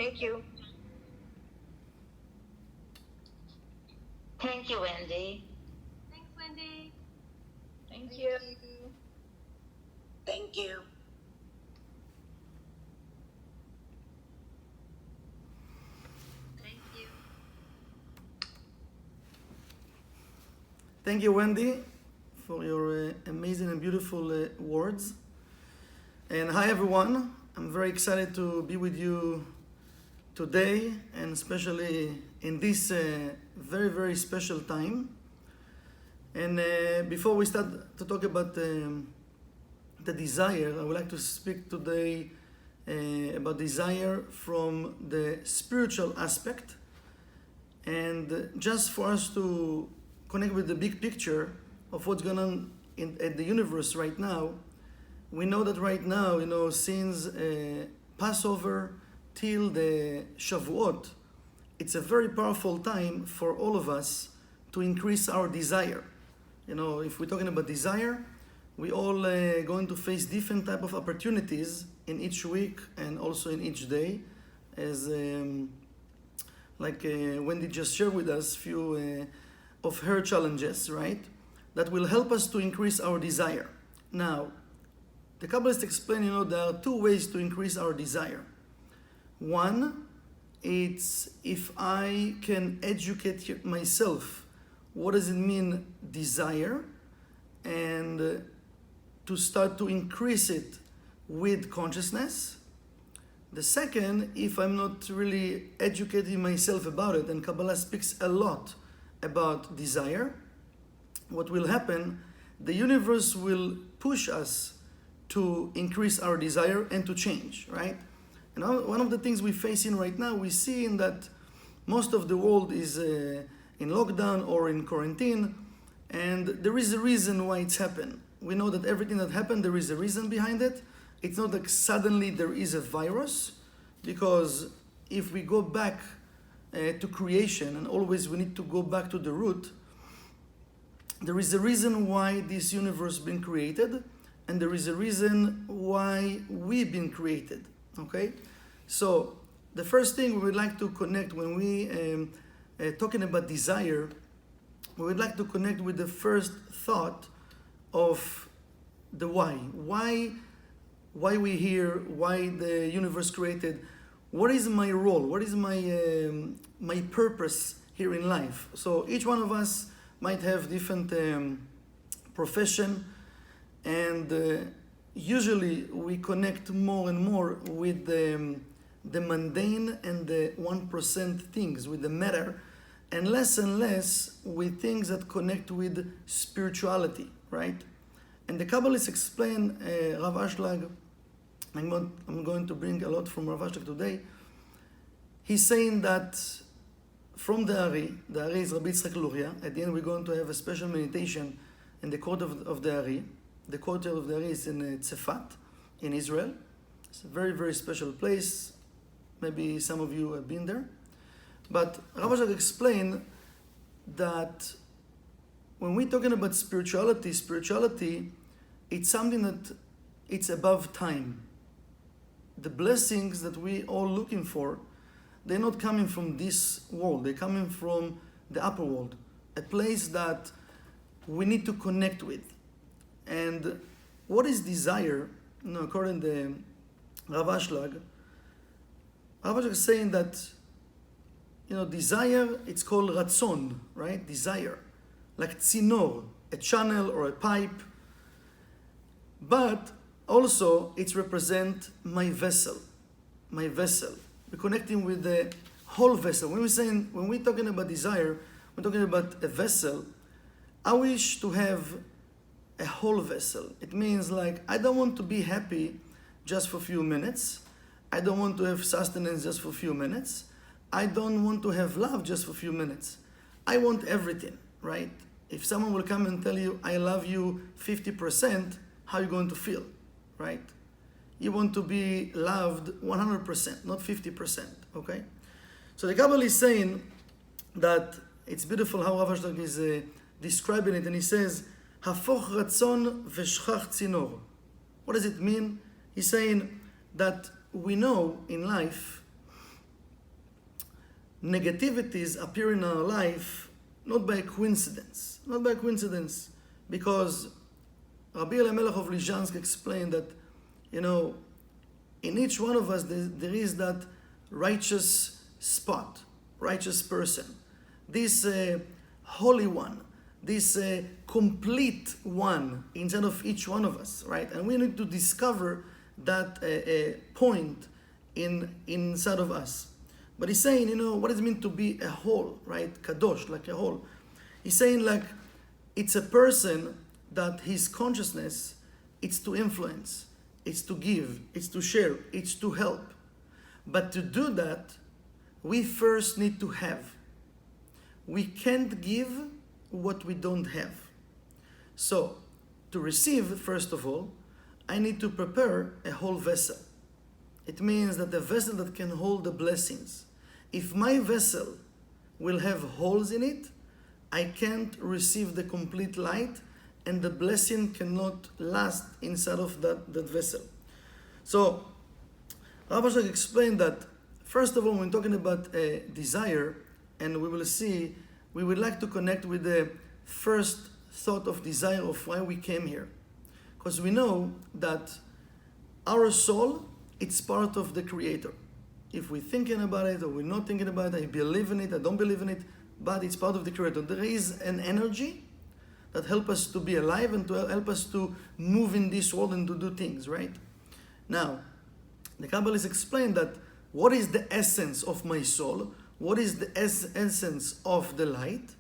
Thank you. Thank you, Wendy. Thanks, Wendy. Thank you. Thank you. Thank you. Thank you, Wendy, for your amazing and beautiful words. And hi, everyone. I'm very excited to be with you today, and especially in this very, very special time. And before we start to talk about the desire, I would like to speak today about desire from the spiritual aspect. And just for us to connect with the big picture of what's going on at the universe right now, we know that right now, since Passover till the Shavuot, it's a very powerful time for all of us to increase our desire. If we're talking about desire, we all going to face different type of opportunities in each week and also in each day, as Wendy just shared with us few of her challenges, right? That will help us to increase our desire. Now, the Kabbalists explain, there are two ways to increase our desire. One, it's if I can educate myself, what does it mean desire, and to start to increase it with consciousness. The second, if I'm not really educating myself about it, and Kabbalah speaks a lot about desire, what will happen, the universe will push us to increase our desire and to change, right? And one of the things we're facing right now, we see in that most of the world is in lockdown or in quarantine, and there is a reason why it's happened. We know that everything that happened, there is a reason behind it. It's not like suddenly there is a virus, because if we go back to creation, and always we need to go back to the root, there is a reason why this universe been created, and there is a reason why we've been created, okay? So the first thing we would like to connect when we talking about desire, we would like to connect with the first thought of the why. Why we here, why the universe created, what is my role, what is my purpose here in life. So each one of us might have different profession, and usually we connect more and more with the mundane and the 1% things, with the matter, and less with things that connect with spirituality, right? And the Kabbalists explain, Rav Ashlag, I'm going to bring a lot from Rav Ashlag today. He's saying that from the Ari is Rabbi Yitzchak Luria. At the end, we're going to have a special meditation in the court of the Ari. The court of the Ari is in Tzefat, in Israel. It's a very, very special place. Maybe some of you have been there. But Rav Ashlag explained that when we're talking about spirituality, it's something that it's above time. The blessings that we all looking for, they're not coming from this world. They're coming from the upper world, a place that we need to connect with. And what is desire? According to Rav Ashlag is saying that, desire, it's called ratzon, right? Desire, like tzinor, a channel or a pipe. But also, it represents my vessel. We're connecting with the whole vessel. When we're talking about desire, we're talking about a vessel. I wish to have a whole vessel. It means I don't want to be happy just for a few minutes. I don't want to have sustenance just for a few minutes. I don't want to have love just for a few minutes. I want everything, right? If someone will come and tell you, I love you 50%, how are you going to feel, right? You want to be loved 100%, not 50%, okay? So the Kabbalah is saying that it's beautiful how Rav Ashlag is describing it, and he says, Hafoch ratzon v'shchach tzinor. What does it mean? He's saying that we know in life negativities appear in our life not by coincidence. Not by coincidence, because Rabbi Elimelech of Lizhansk explained that, in each one of us there is that righteous spot, righteous person, this holy one, this complete one inside of each one of us, right? And we need to discover that point inside of us. But he's saying, what does it mean to be a whole, right? Kadosh, like a whole. He's saying like it's a person that his consciousness, it's to influence, it's to give, it's to share, it's to help. But to do that, we first need to have. We can't give what we don't have. So, to receive, first of all, I need to prepare a whole vessel. It means that the vessel that can hold the blessings. If my vessel will have holes in it, I can't receive the complete light, and the blessing cannot last inside of that vessel. So, Rabbi Shach explained that, first of all, when talking about desire, and we will see, we would like to connect with the first thought of desire of why we came here. Because we know that our soul, it's part of the Creator. If we're thinking about it or we're not thinking about it, I believe in it, I don't believe in it, but it's part of the Creator. There is an energy that helps us to be alive and to help us to move in this world and to do things, right? Now, the Kabbalists explain that what is the essence of my soul? What is the essence of the light?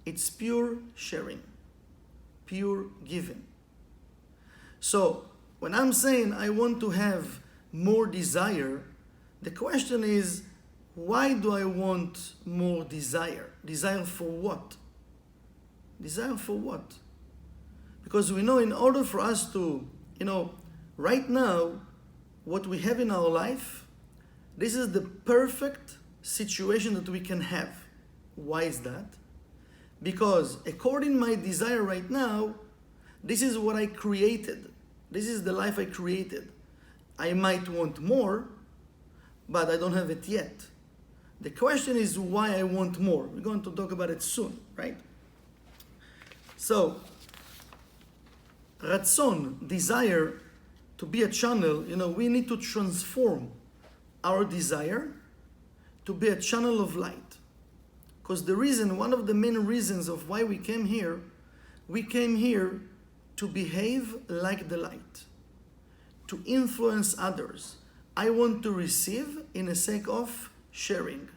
It's pure sharing, pure giving. So, when I'm saying I want to have more desire, the question is, why do I want more desire? Desire for what? Desire for what? Because we know in order for us to, right now, what we have in our life, this is the perfect situation that we can have. Why is that? Because according to my desire right now, this is what I created. This is the life I created. I might want more, but I don't have it yet. The question is why I want more. We're going to talk about it soon, right? So, Ratzon, desire, to be a channel, we need to transform our desire to be a channel of light. Because one of the main reasons of why we came here to behave like the light, to influence others. I want to receive in the sake of sharing.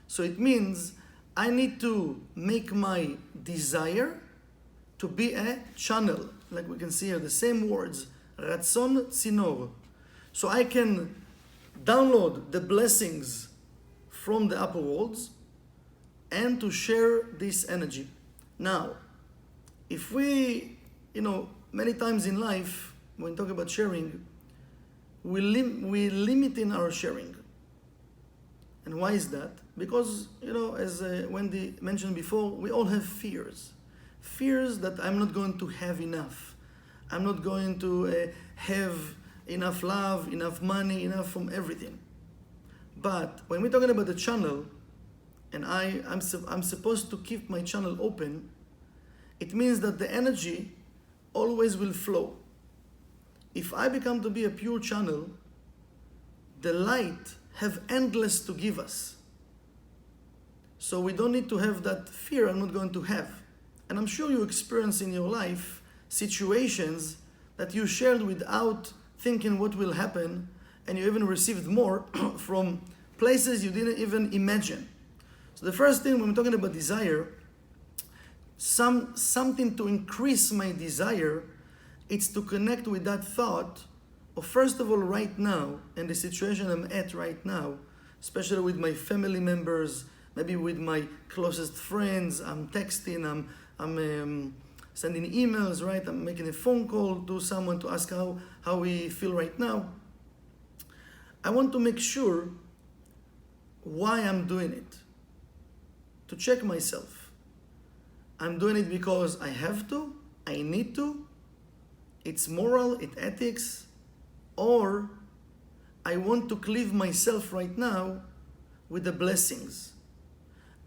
So it means I need to make my desire to be a channel, like we can see here, the same words, Ratzon Tzinor. So I can download the blessings from the upper worlds and to share this energy. Now, if we, many times in life, when we talk about sharing, we limit in our sharing. And why is that? Because, as Wendy mentioned before, we all have fears. Fears that I'm not going to have enough. I'm not going to have enough love, enough money, enough from everything. But when we're talking about the channel, and I'm supposed to keep my channel open, it means that the energy always will flow. If I become to be a pure channel, the light have endless to give us. So we don't need to have that fear I'm not going to have. And I'm sure you experience in your life situations that you shared without thinking what will happen, and you even received more from places you didn't even imagine. So the first thing when we're talking about desire, something to increase my desire, it's to connect with that thought of, first of all, right now, and the situation I'm at right now, especially with my family members, maybe with my closest friends, I'm texting, I'm sending emails, right? I'm making a phone call to someone to ask how we feel right now. I want to make sure why I'm doing it, to check myself. I'm doing it because I have to, I need to, it's moral, it's ethics, or I want to cleave myself right now with the blessings.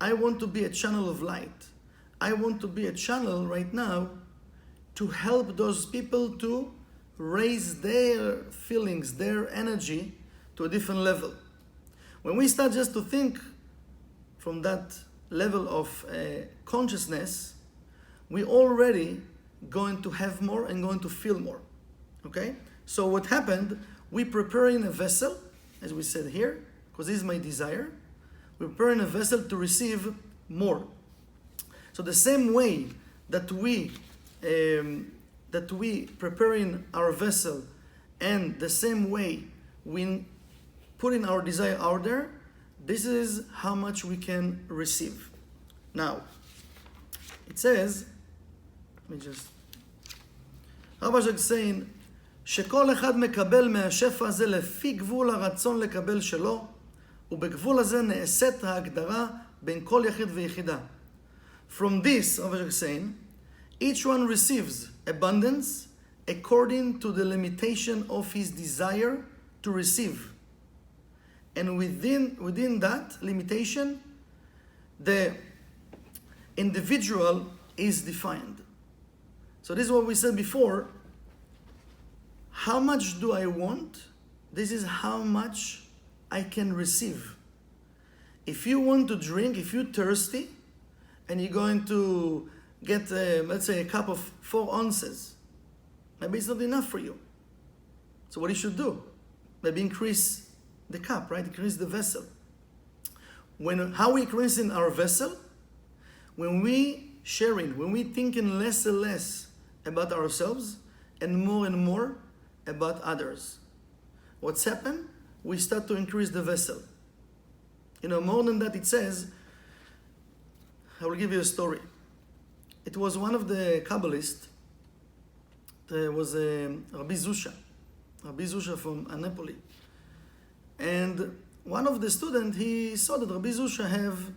I want to be a channel of light. I want to be a channel right now to help those people to raise their feelings, their energy to a different level. When we start just to think from that level of consciousness, we already going to have more and going to feel more. Okay? So what happened, we preparing a vessel, as we said here, because this is my desire. We're preparing a vessel to receive more. So the same way that we preparing our vessel, and the same way we putting our desire out there, this is how much we can receive. Now, it says, let me just, רב אש"ג saying, שכל אחד מקבל מהשפע הזה לפי גבול הרצון לקבל שלו, ובגבול הזה נעשית ההגדרה בין כל יחיד ויחידה. From this, רב אש"ג saying, each one receives abundance according to the limitation of his desire to receive. And within that limitation, the individual is defined. So this is what we said before. How much do I want? This is how much I can receive. If you want to drink, if you're thirsty, and you're going to get, let's say, a cup of 4 ounces, maybe it's not enough for you. So what you should do? Maybe increase the cup, right? Increase the vessel. How we increasing our vessel? When we sharing, when we thinking less and less about ourselves and more about others. What's happened? We start to increase the vessel. More than that, it says, I will give you a story. It was one of the Kabbalists. There was Rabbi Zusha from Annapolis. And one of the students, he saw that Rabbi Zusha have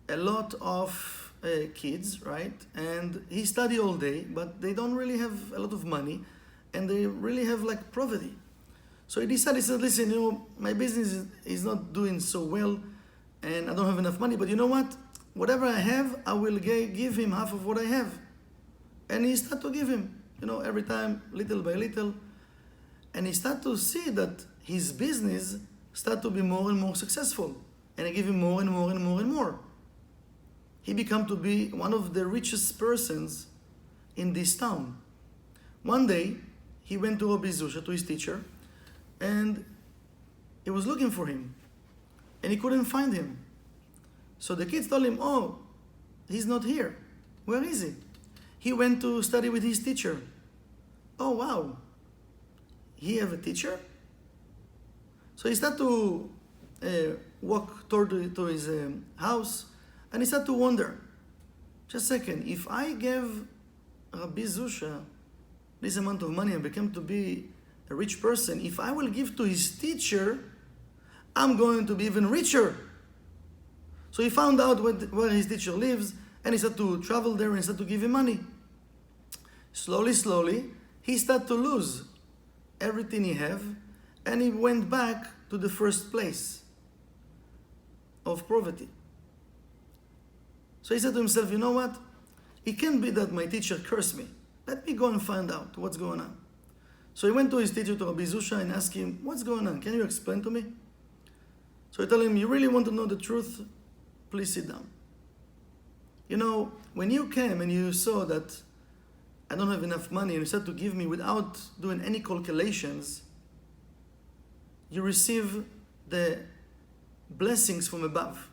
a lot of kids, right? And he study all day, but they don't really have a lot of money, and they really have like poverty. So he decided, he said, listen, my business is not doing so well, and I don't have enough money, but you know what? Whatever I have, I will give him half of what I have. And he started to give him, every time, little by little. And he started to see that his business started to be more and more successful. And he gave him more and more. He became to be one of the richest persons in this town. One day, he went to Rabbi Zusha, to his teacher, and he was looking for him. And he couldn't find him. So the kids told him, oh, he's not here. Where is he? He went to study with his teacher. Oh, wow. He have a teacher? So he started to walk toward to his house, and he started to wonder, just a second, if I gave Rabbi Zusha this amount of money and became to be a rich person, if I will give to his teacher, I'm going to be even richer. So he found out where his teacher lives, and he started to travel there and started to give him money. Slowly, he started to lose everything he have, and he went back to the first place of poverty. So he said to himself, you know what? It can't be that my teacher cursed me. Let me go and find out what's going on. So he went to his teacher, to Rabbi Zusha, and asked him, what's going on? Can you explain to me? So he told him, you really want to know the truth? Please sit down. When you came and you saw that I don't have enough money, and you started to give me without doing any calculations, you receive the blessings from above.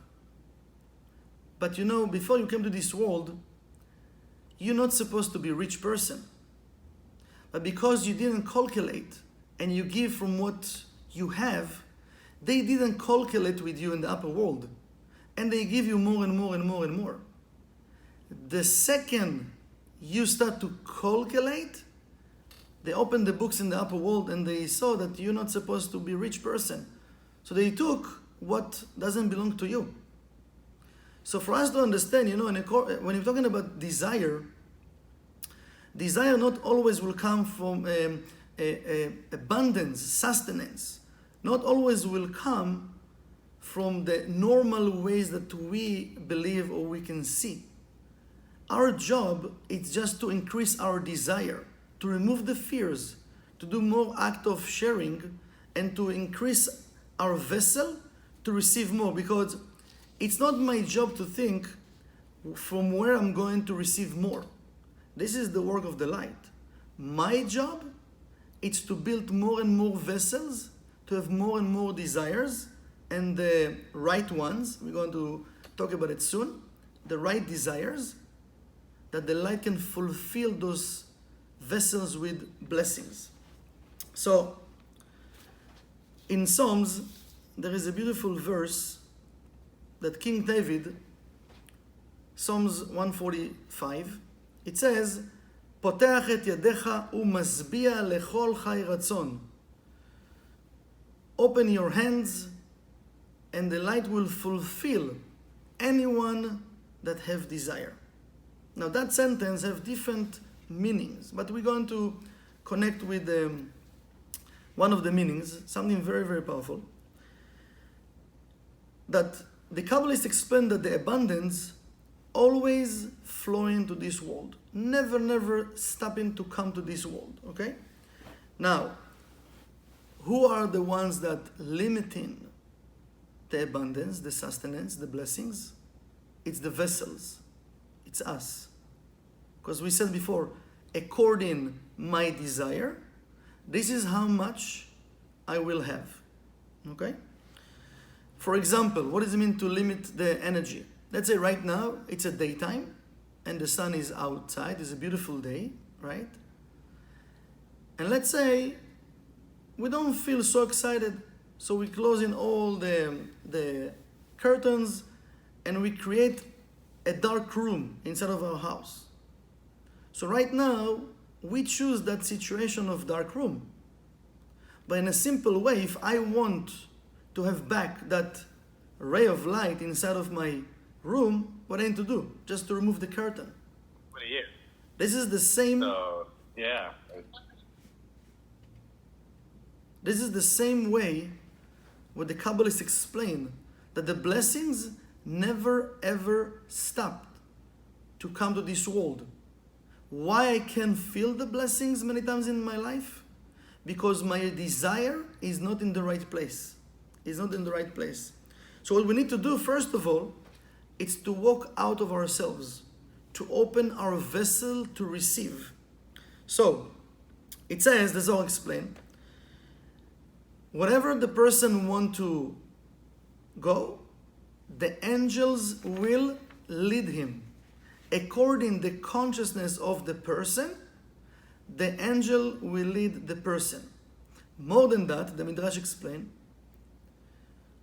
But before you came to this world, you're not supposed to be a rich person. But because you didn't calculate and you give from what you have, they didn't calculate with you in the upper world. And they give you more and more. The second you start to calculate, they opened the books in the upper world and they saw that you're not supposed to be a rich person. So they took what doesn't belong to you. So for us to understand, when you're talking about desire not always will come from abundance, sustenance. Not always will come from the normal ways that we believe or we can see. Our job is just to increase our desire, to remove the fears, to do more act of sharing, and to increase our vessel to receive more. Because it's not my job to think from where I'm going to receive more. This is the work of the light. My job is to build more and more vessels, to have more and more desires, and the right ones, we're going to talk about it soon, the right desires, that the light can fulfill those vessels with blessings. So, in Psalms, there is a beautiful verse that King David, Psalms 145, it says, פותח את ידיך ומשביע לכל חי רצון. Open your hands and the light will fulfill anyone that have desire. Now that sentence have different meanings, but we're going to connect with one of the meanings, something very, very powerful. That the Kabbalists explain that the abundance always flow into this world. Never stopping to come to this world, okay? Now, who are the ones that limiting the abundance, the sustenance, the blessings? It's the vessels. It's us. Because we said before, according my desire, this is how much I will have, okay? For example, what does it mean to limit the energy? Let's say right now, it's a daytime, and the sun is outside, it's a beautiful day, right? And let's say we don't feel so excited, so we close in all the curtains, and we create a dark room inside of our house. So right now, we choose that situation of dark room. But in a simple way, if I want to have back that ray of light inside of my room, what I need to do? Just to remove the curtain. What a year. This is the same. So, yeah. This is the same way what the Kabbalists explain, that the blessings never ever stopped to come to this world. Why I can feel the blessings many times in my life? Because my desire is not in the right place. It's not in the right place. So what we need to do, first of all, it's to walk out of ourselves, to open our vessel to receive. So, it says, this I'll explain, whatever the person want to go, the angels will lead him. According to the consciousness of the person, the angel will lead the person. More than that, the Midrash explain,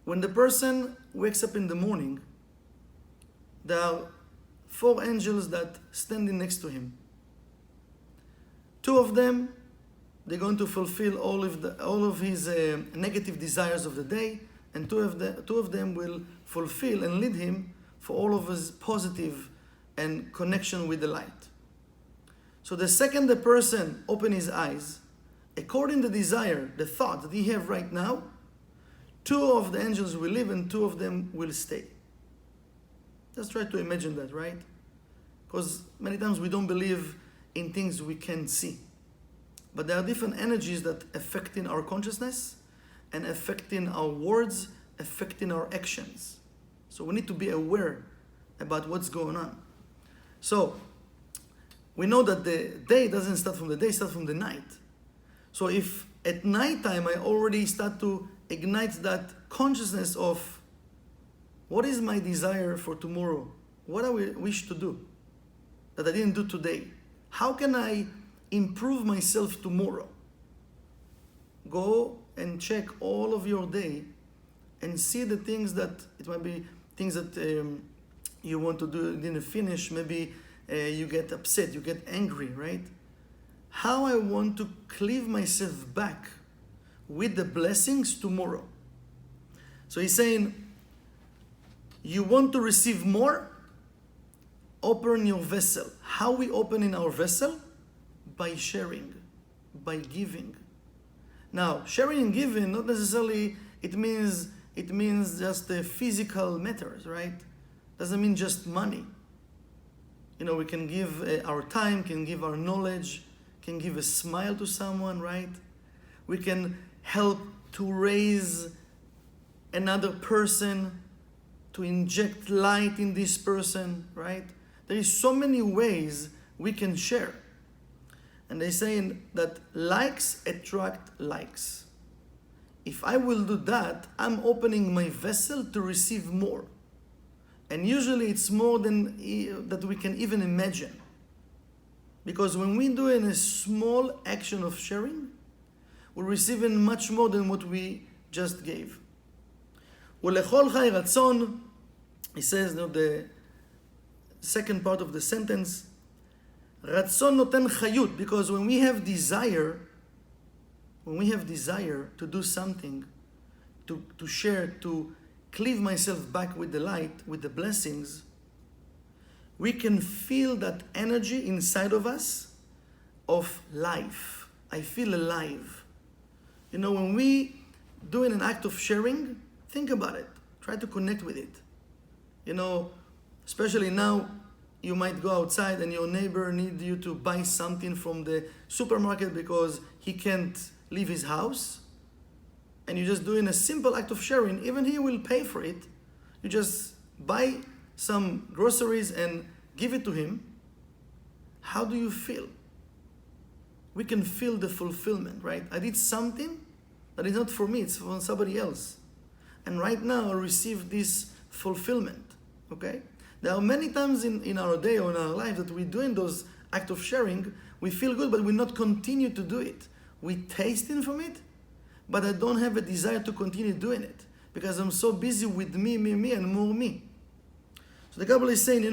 when the person wakes up in the morning, there are 4 angels that standing next to him. 2 of them, they're going to fulfill all of his negative desires of the day, and 2 of them will fulfill and lead him for all of his positive and connection with the light. So the second the person open his eyes, according to the desire, the thought that he have right now, 2 of the angels will leave and 2 of them will stay. Just try to imagine that, right? Because many times we don't believe in things we can't see. But there are different energies that affecting our consciousness and affecting our words, affecting our actions. So we need to be aware about what's going on. So we know that the day doesn't start from the day, it starts from the night. So if at night time I already start to ignite that consciousness of what is my desire for tomorrow? What I wish to do that I didn't do today? How can I improve myself tomorrow? Go and check all of your day and see the things that, it might be things that you want to do, didn't finish, maybe you get upset, you get angry, right? How I want to cleave myself back with the blessings tomorrow. So he's saying, you want to receive more? Open your vessel. How we open in our vessel? By sharing, by giving. Now, sharing and giving, not necessarily it means it means just the physical matters, right? Doesn't mean just money. We can give our time, can give our knowledge, can give a smile to someone, right? We can help to raise another person, to inject light in this person, right? There is so many ways we can share. And they say that likes attract likes. If I will do that, I'm opening my vessel to receive more. And usually it's more than that we can even imagine. Because when we do a small action of sharing, we're receiving much more than what we just gave. ולכל חי רצון, he says, the second part of the sentence, רצון נותן חיות, because when we have desire to do something, to share, to cleave myself back with the light, with the blessings, we can feel that energy inside of us of life. I feel alive. When we doing an act of sharing, think about it. Try to connect with it. Especially now, you might go outside and your neighbor needs you to buy something from the supermarket because he can't leave his house. And you're just doing a simple act of sharing. Even he will pay for it. You just buy some groceries and give it to him. How do you feel? We can feel the fulfillment, right? I did something that is not for me, it's for somebody else. And right now I receive this fulfillment, okay? There are many times in our day or in our life that we're doing those acts of sharing, we feel good, but we not continue to do it. We tasting from it, but I don't have a desire to continue doing it because I'm so busy with me, and more me. So the Kabbalah is saying,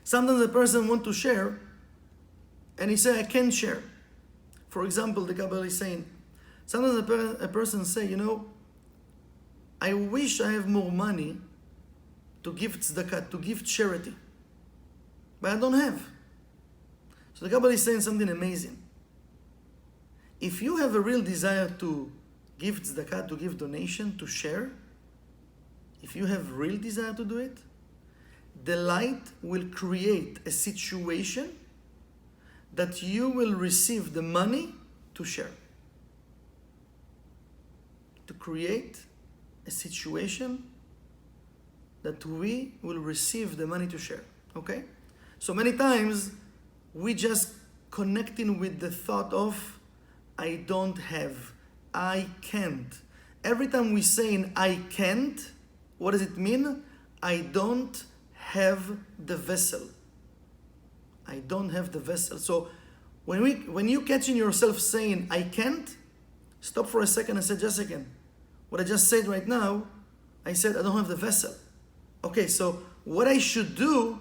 sometimes a person wants to share and he says, I can't share. For example, the Kabbalah is saying, sometimes a person say, I wish I have more money to give tzedakah, to give charity, but I don't have. So the Kabbalah is saying something amazing. If you have a real desire to give tzedakah, to give donation, to share, if you have real desire to do it, the light will create a situation that you will receive the money to share. To create a situation that we will receive the money to share. Okay? So many times we just connecting with the thought of I don't have, I can't. Every time we saying I can't, what does it mean? I don't have the vessel. I don't have the vessel. So when you catching yourself saying I can't, stop for a second and say, just a second. What I just said right now, I said I don't have the vessel. Okay, so what I should do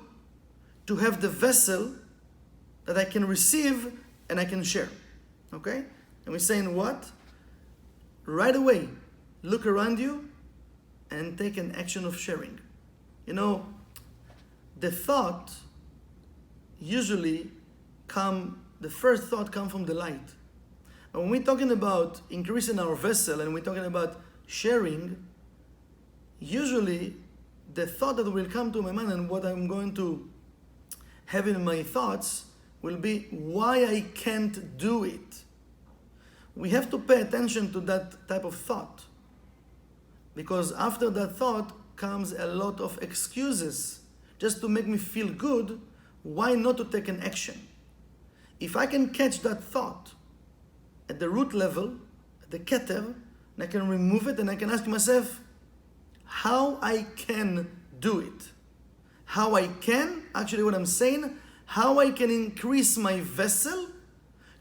to have the vessel that I can receive and I can share. Okay? And we're saying what? Right away, look around you and take an action of sharing. The thought usually the first thought comes from the light. And when we're talking about increasing our vessel and we're talking about sharing, usually the thought that will come to my mind and what I'm going to have in my thoughts will be why I can't do it. We have to pay attention to that type of thought, because after that thought comes a lot of excuses just to make me feel good. Why not to take an action? If I can catch that thought at the root level, at the keter, and I can remove it and I can ask myself how I can do it. How I can, actually what I'm saying, how I can increase my vessel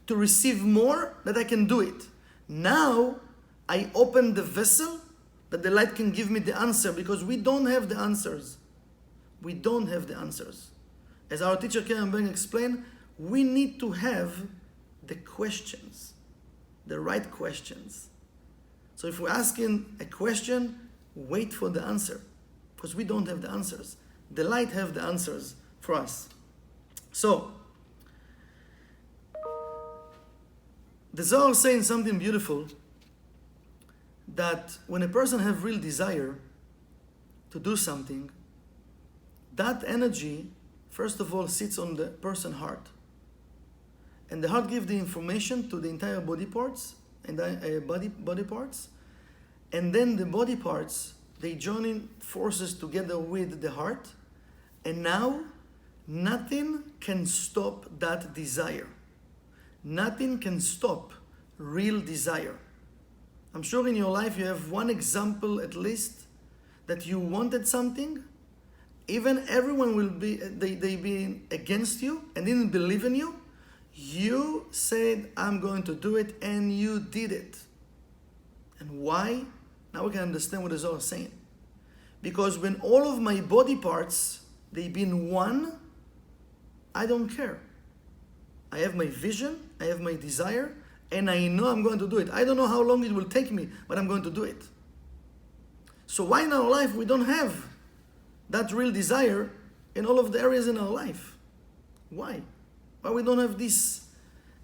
to receive more, that I can do it. Now I open the vessel that the light can give me the answer, because we don't have the answers. We don't have the answers. As our teacher Karen Beng explained, we need to have the questions, the right questions. So if we're asking a question, wait for the answer, because we don't have the answers. The light have the answers for us. So, the Zohar is saying something beautiful, that when a person have real desire to do something, that energy, first of all, sits on the person's heart. And the heart gives the information to the entire body parts, and body parts. And then the body parts, they join in forces together with the heart. And now, nothing can stop that desire. Nothing can stop real desire. I'm sure in your life you have one example at least that you wanted something, even everyone will be, they be against you and didn't believe in you. You said, I'm going to do it, and you did it. And why? Now we can understand what the Zohar is saying. Because when all of my body parts, they been one, I don't care. I have my vision, I have my desire, and I know I'm going to do it. I don't know how long it will take me, but I'm going to do it. So why in our life we don't have that real desire in all of the areas in our life? Why? Why we don't have this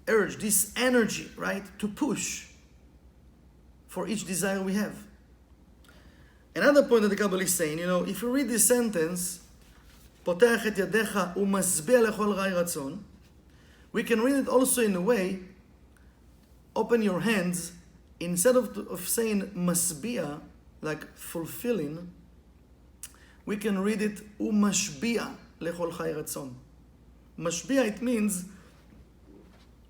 urge, this energy, right, to push for each desire we have? Another point that the Kabbalist is saying, if you read this sentence, פותח את ידיך ומשביע לכל רעי רצון, we can read it also in a way, open your hands, instead of saying משביע, like fulfilling, we can read it ומשביע לכל חי רצון. משביע, it means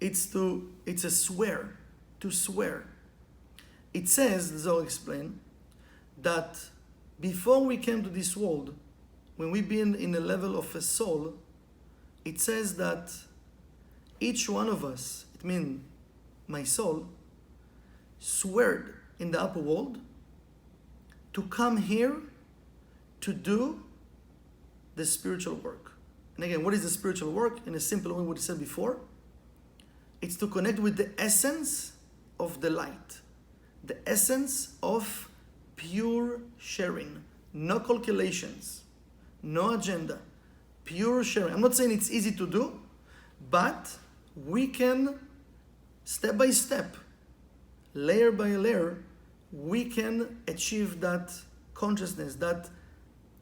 it's a swear, to swear. It says, the Zohar explain, that before we came to this world, when we've been in the level of a soul, it says that each one of us, it means my soul, sweared in the upper world to come here to do the spiritual work. And again, what is the spiritual work? In a simple way, what I said before, it's to connect with the essence of the light, the essence of pure sharing, no calculations, no agenda, pure sharing. I'm not saying it's easy to do, but we can, step by step, layer by layer, we can achieve that consciousness, that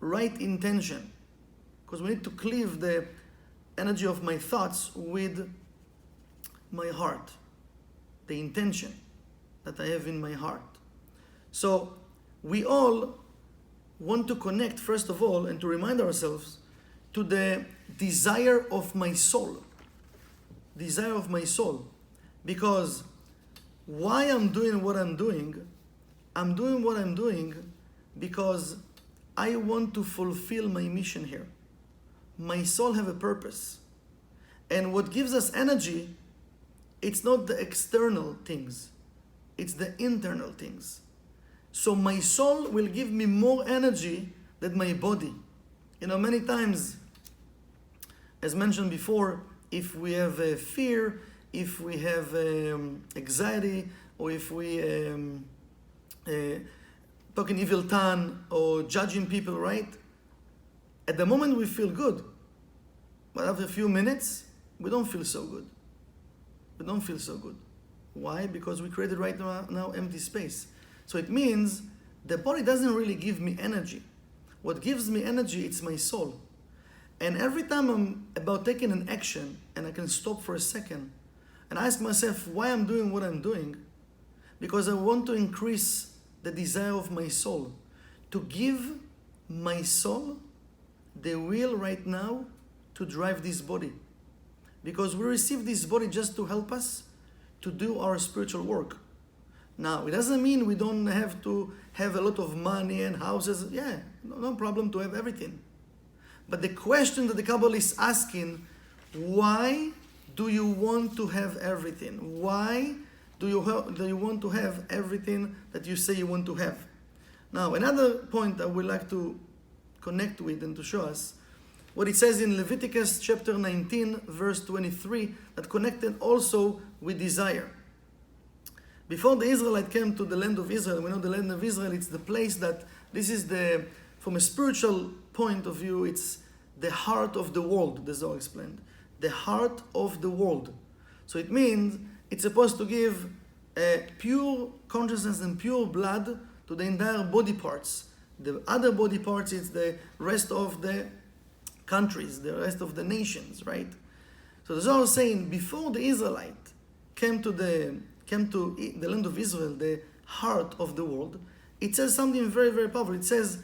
right intention. Because we need to cleave the energy of my thoughts with my heart, the intention that I have in my heart. So we all want to connect, first of all, and to remind ourselves to the desire of my soul. Desire of my soul. Because why I'm doing what I'm doing what I'm doing because I want to fulfill my mission here. My soul have a purpose. And what gives us energy, it's not the external things, it's the internal things. So my soul will give me more energy than my body. Many times, as mentioned before, if we have fear, if we have anxiety, or if we talking evil tongue or judging people, right? At the moment we feel good, but after a few minutes, we don't feel so good. We don't feel so good. Why? Because we created right now empty space. So it means the body doesn't really give me energy. What gives me energy, it's my soul. And every time I'm about taking an action and I can stop for a second and ask myself why I'm doing what I'm doing, because I want to increase the desire of my soul, to give my soul the will right now to drive this body. Because we receive this body just to help us to do our spiritual work. Now, it doesn't mean we don't have to have a lot of money and houses. Yeah, no problem to have everything. But the question that the Kabbalist is asking, why do you want to have everything? Why do you want to have everything that you say you want to have? Now, another point I would like to connect with and to show us, what it says in Leviticus chapter 19, verse 23, that connected also with desire. Before the Israelites came to the land of Israel, we know the land of Israel, it's the place that, this is the, from a spiritual point of view, it's the heart of the world, the Zohar explained. The heart of the world. So it means it's supposed to give pure consciousness and pure blood to the entire body parts. The other body parts is the rest of the countries, the rest of the nations, right? So the Zohar is saying before the Israelite came to the land of Israel, the heart of the world, it says something very, very powerful. It says,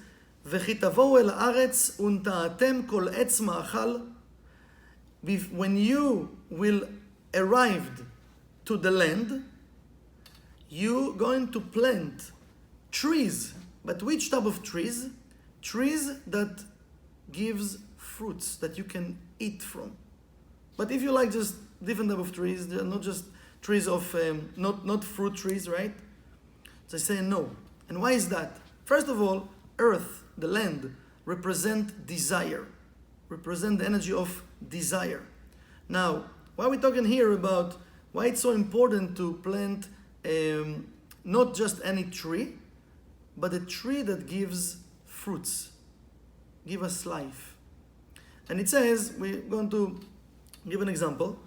"V'chi tavo'u el haaretz unta'atem kol etz ma'achal." When you will arrive to the land, you're going to plant trees. But which type of trees? Trees that gives fruits that you can eat from. But if you like just different type of trees, they're not just trees of, not fruit trees, right? So I say no. And why is that? First of all, earth, the land, represent desire, represent the energy of desire. Now, why are we talking here about why it's so important to plant not just any tree, but a tree that gives fruits, give us life. And it says, we're going to give an example.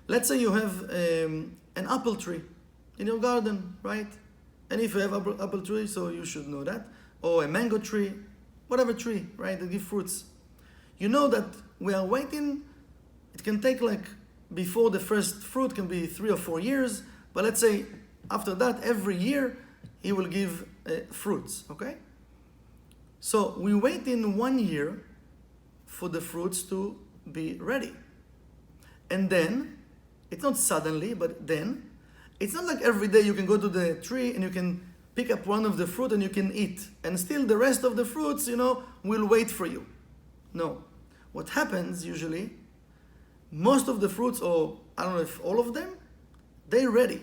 Let's say you have an apple tree in your garden, right? And if you have apple tree, so you should know that, or a mango tree, whatever tree, right, that give fruits. You know that we are waiting, it can take like, before the first fruit can be 3 or 4 years, but let's say after that, every year, he will give fruits, okay? So we wait in 1 year for the fruits to be ready. And then, it's not suddenly, but then, it's not like every day you can go to the tree and you can pick up one of the fruit and you can eat. And still the rest of the fruits, will wait for you. No. What happens usually, most of the fruits, or I don't know if all of them, they're ready.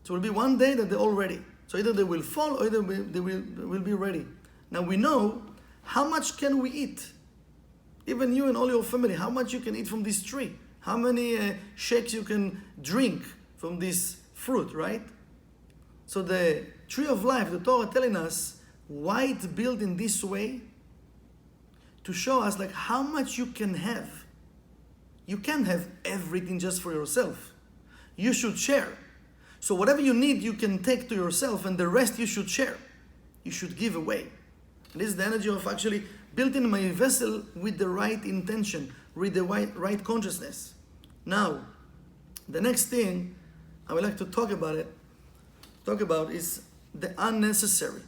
So it will be one day that they're all ready. So either they will fall or either they will be ready. Now we know how much can we eat. Even you and all your family, how much you can eat from this tree. How many shakes you can drink from this fruit, right? So the tree of life, the Torah telling us why it's built in this way, to show us like how much you can have. You can't have everything just for yourself. You should share. So whatever you need, you can take to yourself, and the rest you should share. You should give away. And this is the energy of actually building my vessel with the right intention, with the right consciousness. Now, the next thing I would like to talk about is the unnecessary.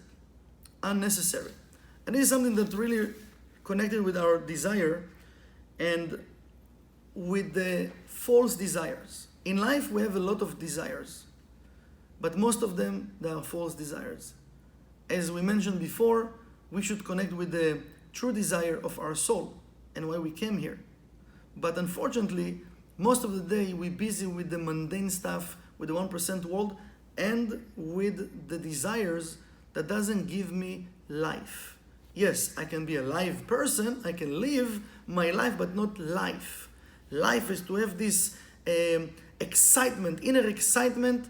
Unnecessary. And this is something that really connected with our desire and with the false desires. In life, we have a lot of desires, but most of them, they are false desires. As we mentioned before, we should connect with the true desire of our soul and why we came here. But unfortunately, most of the day, we're busy with the mundane stuff, with the 1% world, and with the desires that doesn't give me life. Yes, I can be a live person, I can live my life, but not life. Life is to have this excitement, inner excitement,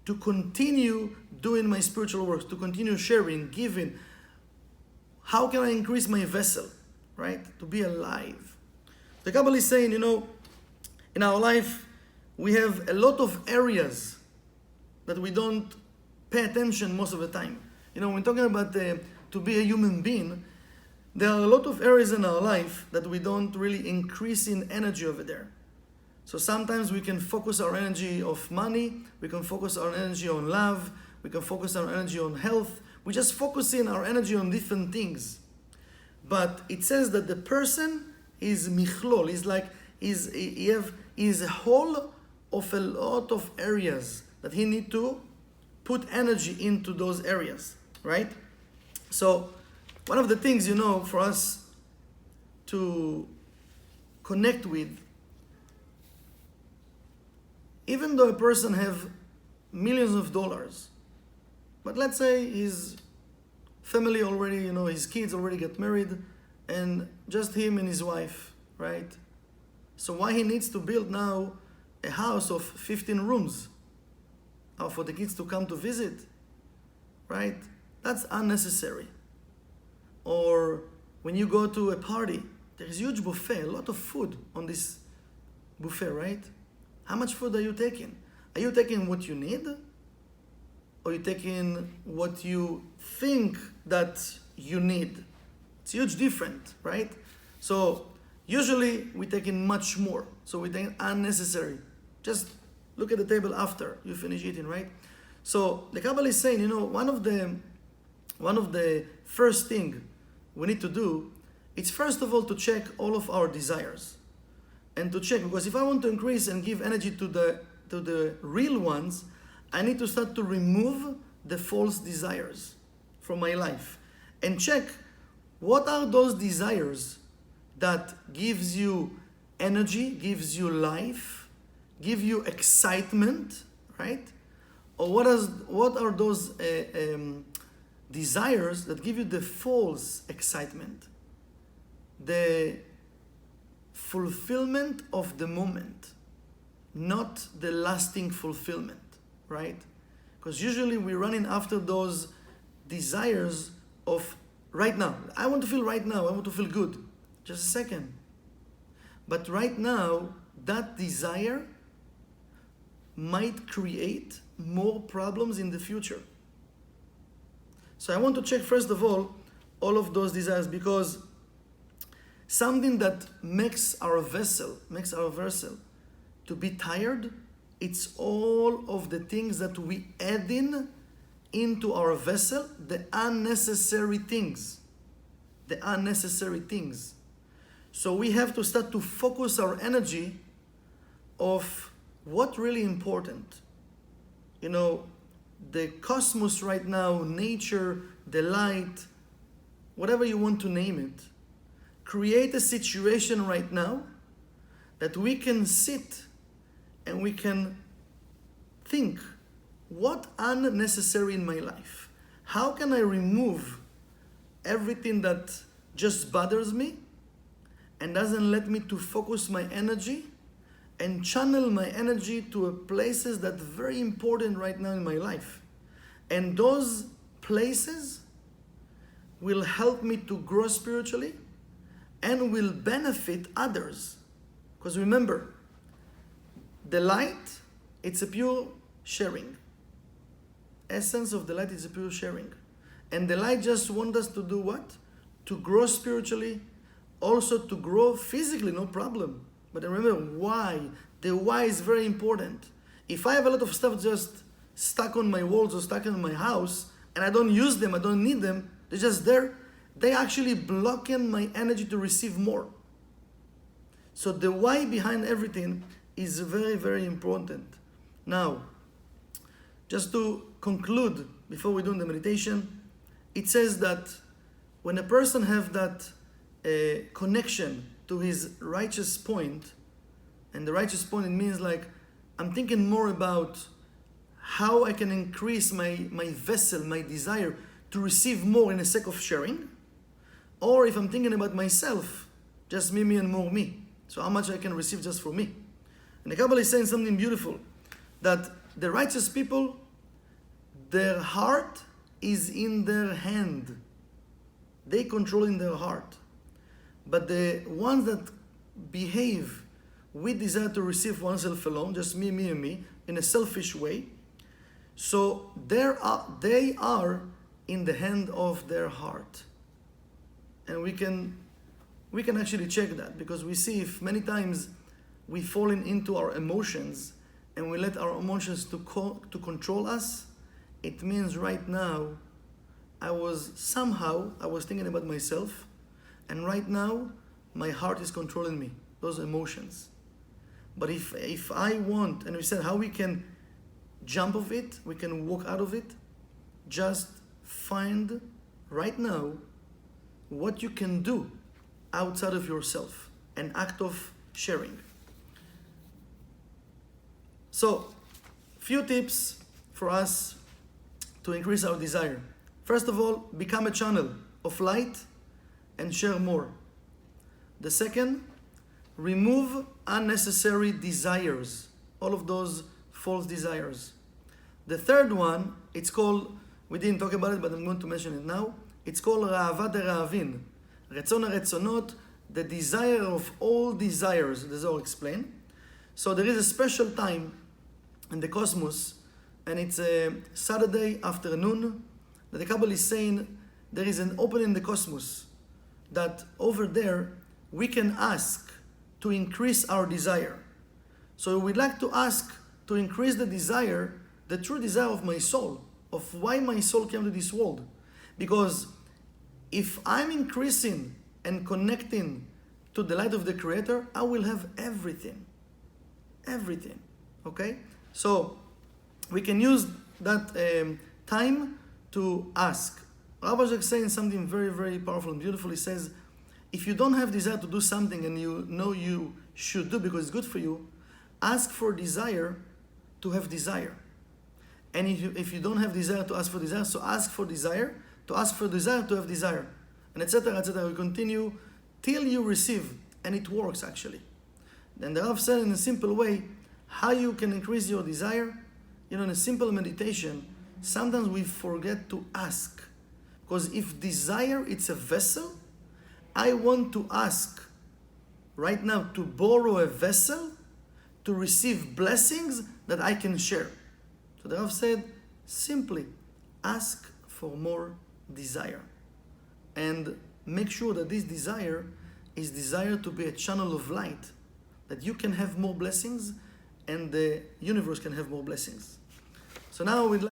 to continue doing my spiritual work, to continue sharing, giving. How can I increase my vessel, right? To be alive. The Kabbalist is saying, in our life, we have a lot of areas that we don't pay attention most of the time. When we're talking about to be a human being, there are a lot of areas in our life that we don't really increase in energy over there. So sometimes we can focus our energy of money, we can focus our energy on love, we can focus our energy on health. We just focus in our energy on different things. But it says that the person is michlol, is a whole of a lot of areas that he need to put energy into those areas, right? So one of the things, for us to connect with, even though a person have millions of dollars, but let's say his family already, his kids already get married, and just him and his wife, right? So why he needs to build now a house of 15 rooms for the kids to come to visit, right? That's unnecessary. Or when you go to a party, there is huge buffet, a lot of food on this buffet, right? How much food are you taking? Are you taking what you need? or you take in what you think that you need. It's huge different, right? So usually we take in much more. So we take unnecessary. Just look at the table after you finish eating, right? So the Kabbalah is saying, one of the first thing we need to do, it's first of all to check all of our desires. And to check, because if I want to increase and give energy to the real ones, I need to start to remove the false desires from my life. And check what are those desires that gives you energy, gives you life, give you excitement, right? Or what are those desires that give you the false excitement, the fulfillment of the moment, not the lasting fulfillment, right? Because usually we're running after those desires of right now. I want to feel right now, I want to feel good. Just a second. But right now, that desire might create more problems in the future. So I want to check first of all of those desires, because something that makes our vessel to be tired, it's all of the things that we add into our vessel, the unnecessary things. So we have to start to focus our energy of what really important. The cosmos right now, nature, the light, whatever you want to name it, create a situation right now that we can sit and we can think, what unnecessary in my life? How can I remove everything that just bothers me and doesn't let me to focus my energy and channel my energy to places that are very important right now in my life? And those places will help me to grow spiritually and will benefit others. Because remember, the light, it's a pure sharing. Essence of the light is a pure sharing. And the light just wants us to do what? To grow spiritually, also to grow physically, no problem. But remember why. The why is very important. If I have a lot of stuff just stuck on my walls or stuck in my house, and I don't use them, I don't need them, they're just there, they actually blocking my energy to receive more. So the why behind everything is very, very important. Now, just to conclude, before we do the meditation, it says that when a person have that connection to his righteous point, and the righteous point, it means like, I'm thinking more about how I can increase my vessel, my desire to receive more in the sake of sharing, or if I'm thinking about myself, just me, and more me. So how much I can receive just for me. And the Kabbalah is saying something beautiful, that the righteous people, their heart is in their hand. They control in their heart. But the ones that behave with desire to receive oneself alone, just me, and me, in a selfish way, so they are in the hand of their heart. And we can actually check that, because we see if many times we fall into our emotions and we let our emotions to control us, it means right now I was thinking about myself, and right now my heart is controlling me, those emotions. But if I want, and we said how we can jump off it, we can walk out of it, just find right now what you can do outside of yourself, an act of sharing. So, few tips for us to increase our desire. First of all, become a channel of light and share more. The second, remove unnecessary desires, all of those false desires. The third one, it's called, we didn't talk about it, but I'm going to mention it now. It's called Ra'ava dera'avin, Retzon HaRetzonot, the desire of all desires, the Zohar explain. So there is a special time in the cosmos and it's a Saturday afternoon, that the Kabbalist is saying there is an opening in the cosmos, that over there we can ask to increase our desire. So we'd like to ask to increase the desire, the true desire of my soul, of why my soul came to this world. Because if I'm increasing and connecting to the light of the Creator, I will have everything. Everything. Okay? So we can use that time to ask. Rabbi is saying something very, very powerful and beautiful. He says, if you don't have desire to do something and you know you should do because it's good for you, ask for desire to have desire. And if you don't have desire to ask for desire, so ask for desire to ask for desire to have desire. And etc., etc. We continue till you receive. And it works actually. Then the Rav said in a simple way, how you can increase your desire. In a simple meditation, sometimes we forget to ask. Because if desire, it's a vessel, I want to ask right now to borrow a vessel to receive blessings that I can share. So the Rav said, simply ask for more desire. And make sure that this desire is desire to be a channel of light, that you can have more blessings and the universe can have more blessings. So now we'd like